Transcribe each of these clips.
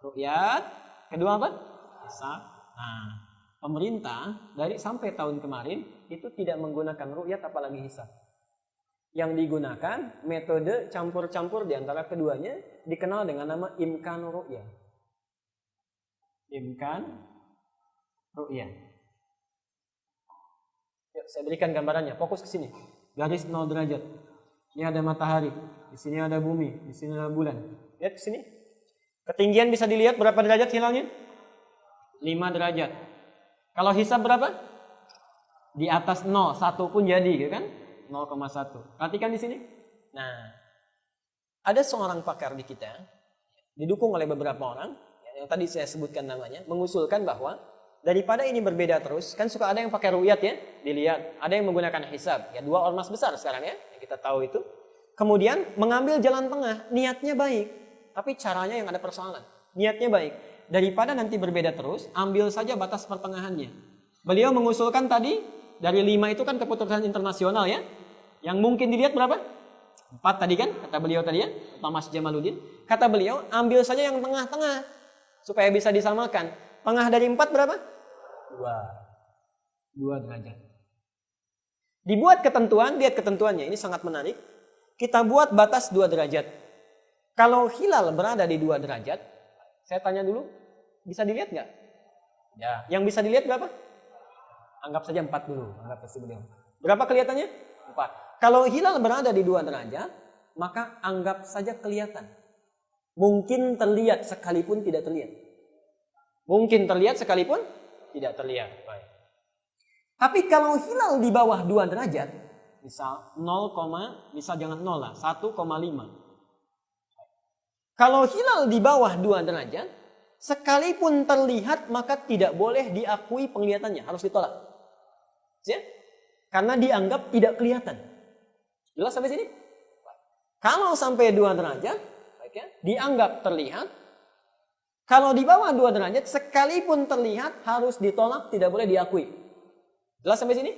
ru'yat, kedua apa? Hisab. Nah, pemerintah dari sampai tahun kemarin itu tidak menggunakan ru'yat apalagi hisab. Yang digunakan metode campur-campur di antara keduanya dikenal dengan nama imkan ru'yah. Imkan ru'yah. Yuk, saya berikan gambarannya. Fokus ke sini. Garis 0 derajat. Ini ada matahari, di sini ada bumi, di sini ada bulan. Lihat ke sini. Ketinggian bisa dilihat berapa derajat hilalnya? 5 derajat. Kalau hisab berapa? Di atas 0, 1 pun jadi, gitu kan? 0,1. Perhatikan di sini. Nah, ada seorang pakar di kita, didukung oleh beberapa orang, yang tadi saya sebutkan namanya, mengusulkan bahwa daripada ini berbeda terus, kan suka ada yang pakai ru'yat ya, dilihat. Ada yang menggunakan hisab, ya 2 ormas besar sekarang ya, yang kita tahu itu. Kemudian mengambil jalan tengah, niatnya baik, tapi caranya yang ada persoalan. Niatnya baik. Daripada nanti berbeda terus, ambil saja batas pertengahannya. Beliau mengusulkan tadi, dari 5 itu kan keputusan internasional ya. Yang mungkin dilihat berapa? 4 tadi kan, kata beliau tadi ya, Pak Mas Jamaluddin. Kata beliau, ambil saja yang tengah-tengah, supaya bisa disamakan. Tengah dari 4 berapa? 2 derajat. Dibuat ketentuan, lihat ketentuannya, ini sangat menarik. Kita buat batas 2 derajat. Kalau hilal berada di 2 derajat, saya tanya dulu, bisa dilihat nggak? Ya. Yang bisa dilihat berapa? Anggap saja 4 dulu, anggap versi beliau. Berapa kelihatannya? 4. Kalau hilal berada di 2 derajat, maka anggap saja kelihatan. Mungkin terlihat sekalipun tidak terlihat. Mungkin terlihat sekalipun tidak terlihat. Baik. Tapi kalau hilal di bawah 2 derajat, misal 0, misal jangan 0 lah, 1,5. Kalau hilal di bawah 2 derajat, sekalipun terlihat maka tidak boleh diakui penglihatannya, harus ditolak. Ya? Karena dianggap tidak kelihatan. Jelas sampai sini? Kalau sampai 2 derajat, baik ya, dianggap terlihat. Kalau di bawah 2 derajat, sekalipun terlihat harus ditolak, tidak boleh diakui. Jelas sampai sini?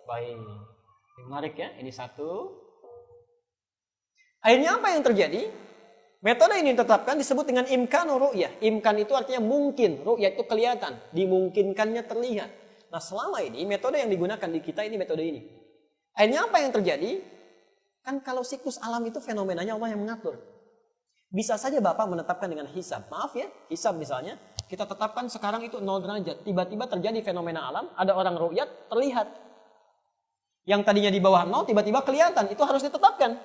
Baik. Ini menarik ya, ini satu. Akhirnya apa yang terjadi? Metode ini ditetapkan disebut dengan imkan ru'yah. Imkan itu artinya mungkin, ru'yah itu kelihatan, dimungkinkannya terlihat. Nah, selama ini metode yang digunakan di kita ini metode ini. Akhirnya apa yang terjadi? Kan kalau siklus alam itu fenomenanya Allah yang mengatur. Bisa saja Bapak menetapkan dengan hisab. Maaf ya, hisab misalnya, kita tetapkan sekarang itu 0 derajat. Tiba-tiba terjadi fenomena alam, ada orang ru'yat, terlihat. Yang tadinya di bawah 0, tiba-tiba kelihatan. Itu harus ditetapkan.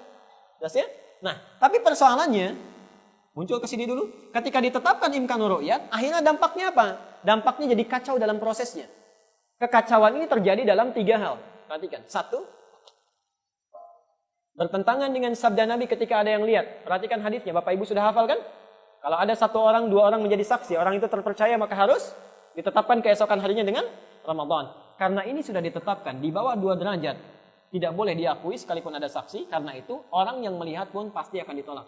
Jelas ya? Nah, tapi persoalannya, muncul ke sini dulu. Ketika ditetapkan imkan ru'yat, akhirnya dampaknya apa? Dampaknya jadi kacau dalam prosesnya. Kekacauan ini terjadi dalam 3 hal. Perhatikan. 1, bertentangan dengan sabda Nabi ketika ada yang lihat. Perhatikan hadisnya, Bapak Ibu sudah hafal kan? Kalau ada 1 orang, 2 orang menjadi saksi, orang itu terpercaya maka harus ditetapkan keesokan harinya dengan Ramadan. Karena ini sudah ditetapkan di bawah 2 derajat. Tidak boleh diakui sekalipun ada saksi, karena itu orang yang melihat pun pasti akan ditolak.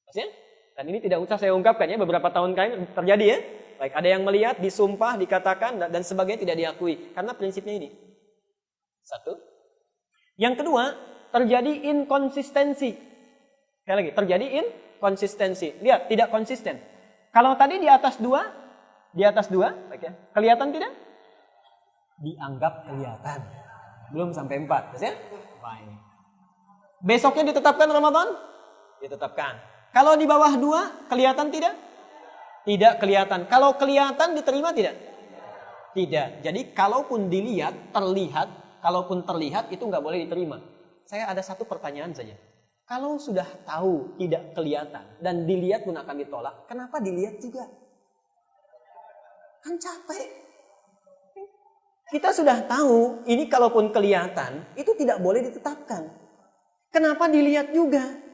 Maksudnya? Dan ini tidak usah saya ungkapkan ya, beberapa tahun terjadi ya. Baik, ada yang melihat, disumpah, dikatakan, dan sebagainya tidak diakui. Karena prinsipnya ini. 1. Yang kedua, terjadi inkonsistensi. Sekali lagi, terjadi inkonsistensi. Lihat, tidak konsisten. Kalau tadi di atas 2, baik ya, kelihatan tidak? Dianggap kelihatan. Belum sampai 4, ya? Baik. Besoknya ditetapkan Ramadan? Ditetapkan. Kalau di bawah 2, kelihatan tidak? Tidak kelihatan. Kalau kelihatan diterima tidak? Tidak. Jadi kalaupun dilihat, kalaupun terlihat itu nggak boleh diterima. Saya ada 1 pertanyaan saja. Kalau sudah tahu tidak kelihatan dan dilihat pun akan ditolak, kenapa dilihat juga? Kan capek. Kita sudah tahu ini kalaupun kelihatan itu tidak boleh ditetapkan. Kenapa dilihat juga?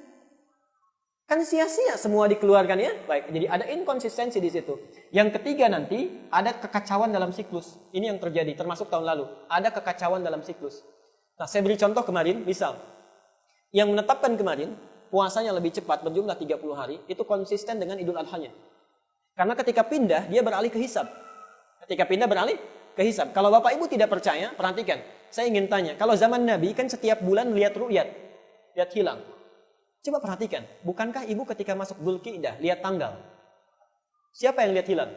Kan sia-sia semua dikeluarkan ya. Baik, jadi ada inkonsistensi di situ. Yang ketiga nanti ada kekacauan dalam siklus. Ini yang terjadi termasuk tahun lalu. Ada kekacauan dalam siklus. Nah, saya beri contoh kemarin, misal yang menetapkan kemarin puasanya lebih cepat berjumlah 30 hari, itu konsisten dengan Idul Adha-nya. Karena ketika pindah dia beralih ke hisab. Ketika pindah beralih ke hisab. Kalau Bapak Ibu tidak percaya, perhatikan. Saya ingin tanya, kalau zaman Nabi kan setiap bulan lihat ru'yat, lihat hilal. Coba perhatikan, bukankah ibu ketika masuk Dzulqa'dah lihat tanggal? Siapa yang lihat hilal?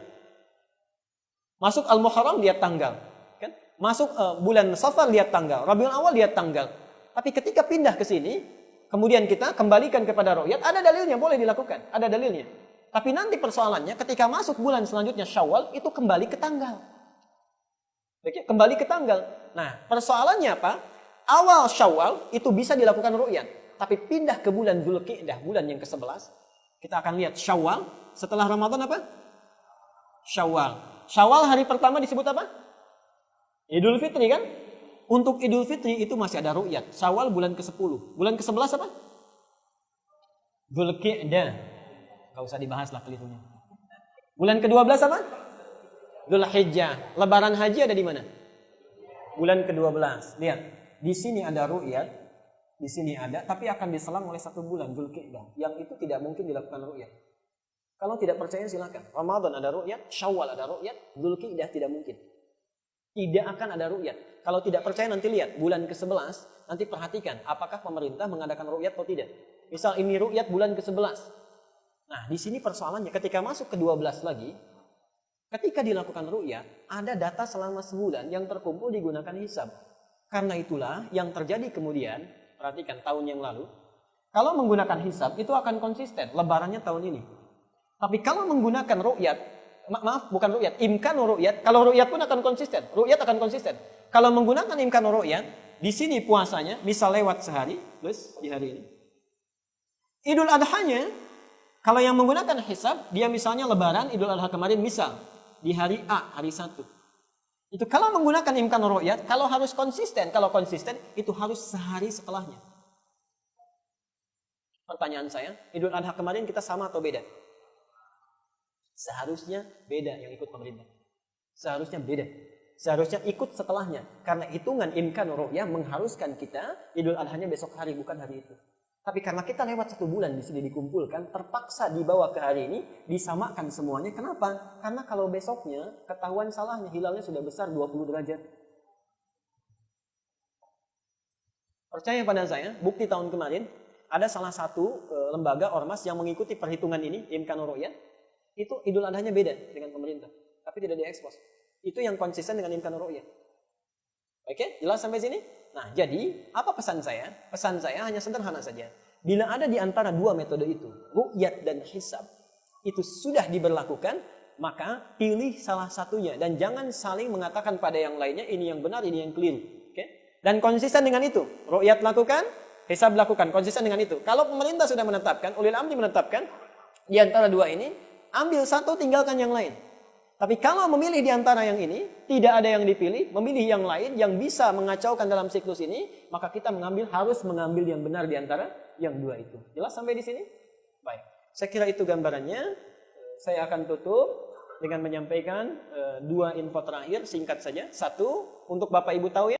Masuk Al-Muharram lihat tanggal, kan? Masuk bulan Safar lihat tanggal, Rabiul Awal lihat tanggal. Tapi ketika pindah ke sini, kemudian kita kembalikan kepada ru'yat, ada dalilnya, boleh dilakukan, ada dalilnya. Tapi nanti persoalannya ketika masuk bulan selanjutnya Syawal itu kembali ke tanggal. Oke, kembali ke tanggal. Nah, persoalannya apa? Awal Syawal itu bisa dilakukan ru'yat, tapi pindah ke bulan Dzulqa'dah, bulan yang ke-11, kita akan lihat Syawal setelah Ramadan apa? Syawal. Syawal hari pertama disebut apa? Idul Fitri kan? Untuk Idul Fitri itu masih ada ru'yat. Syawal bulan ke-10. Bulan ke-11 apa? Dzulqa'dah. Gak usah dibahas lah kelirunya. Bulan ke-12 apa? Dzulhijjah. Lebaran haji ada di mana? Bulan ke-12. Lihat, di sini ada ru'yat, di sini ada, tapi akan diselang oleh satu bulan Dzulqa'dah. Yang itu tidak mungkin dilakukan ru'yat. Kalau tidak percaya silakan. Ramadan ada ru'yat, Syawal ada ru'yat, Dzulqa'dah tidak mungkin. Tidak akan ada ru'yat. Kalau tidak percaya nanti lihat bulan ke-11, nanti perhatikan apakah pemerintah mengadakan ru'yat atau tidak. Misal ini ru'yat bulan ke-11. Nah, di sini persoalannya ketika masuk ke-12 lagi, ketika dilakukan ru'yat, ada data selama sebulan yang terkumpul digunakan hisab. Karena itulah yang terjadi kemudian, perhatikan tahun yang lalu, kalau menggunakan hisab itu akan konsisten, lebarannya tahun ini. Tapi kalau menggunakan ru'yat, maaf bukan ru'yat, imkanu ru'yat, kalau ru'yat pun akan konsisten, ru'yat akan konsisten. Kalau menggunakan imkanu ru'yat, di sini puasanya bisa lewat sehari, plus di hari ini. Idul Adhanya, kalau yang menggunakan hisab, dia misalnya lebaran Idul Adha kemarin misal di hari A, hari 1. Itu kalau menggunakan imkanu ru'yat, kalau harus konsisten, kalau konsisten itu harus sehari setelahnya. Pertanyaan saya, Idul Adha kemarin kita sama atau beda? Seharusnya beda yang ikut pemerintah. Seharusnya beda. Seharusnya ikut setelahnya. Karena hitungan imkan ru'yah mengharuskan kita Idul Adhanya besok hari, bukan hari itu. Tapi karena kita lewat 1 bulan di sini dikumpulkan, terpaksa dibawa ke hari ini, disamakan semuanya. Kenapa? Karena kalau besoknya ketahuan salahnya, hilalnya sudah besar 20 derajat. Percaya pada saya, bukti tahun kemarin, ada salah satu lembaga ormas yang mengikuti perhitungan ini, imkan ru'yah. Itu Idul Adhanya beda dengan pemerintah, tapi tidak diekspos. Itu yang konsisten dengan imkan ru'yah. Oke, jelas sampai sini? Nah, jadi apa pesan saya? Pesan saya hanya sederhana saja. Bila ada di antara dua metode itu, ru'yat dan hisab, itu sudah diberlakukan, maka pilih salah satunya dan jangan saling mengatakan pada yang lainnya ini yang benar, ini yang keliru. Oke? Dan konsisten dengan itu. Ru'yat lakukan, hisab lakukan, konsisten dengan itu. Kalau pemerintah sudah menetapkan, ulil amri menetapkan di antara dua ini, ambil satu, tinggalkan yang lain. Tapi kalau memilih di antara yang ini, tidak ada yang dipilih, memilih yang lain yang bisa mengacaukan dalam siklus ini, maka kita harus mengambil yang benar di antara yang dua itu. Jelas sampai di sini? Baik. Saya kira itu gambarannya. Saya akan tutup dengan menyampaikan 2 info terakhir, singkat saja. 1, untuk Bapak Ibu tahu ya,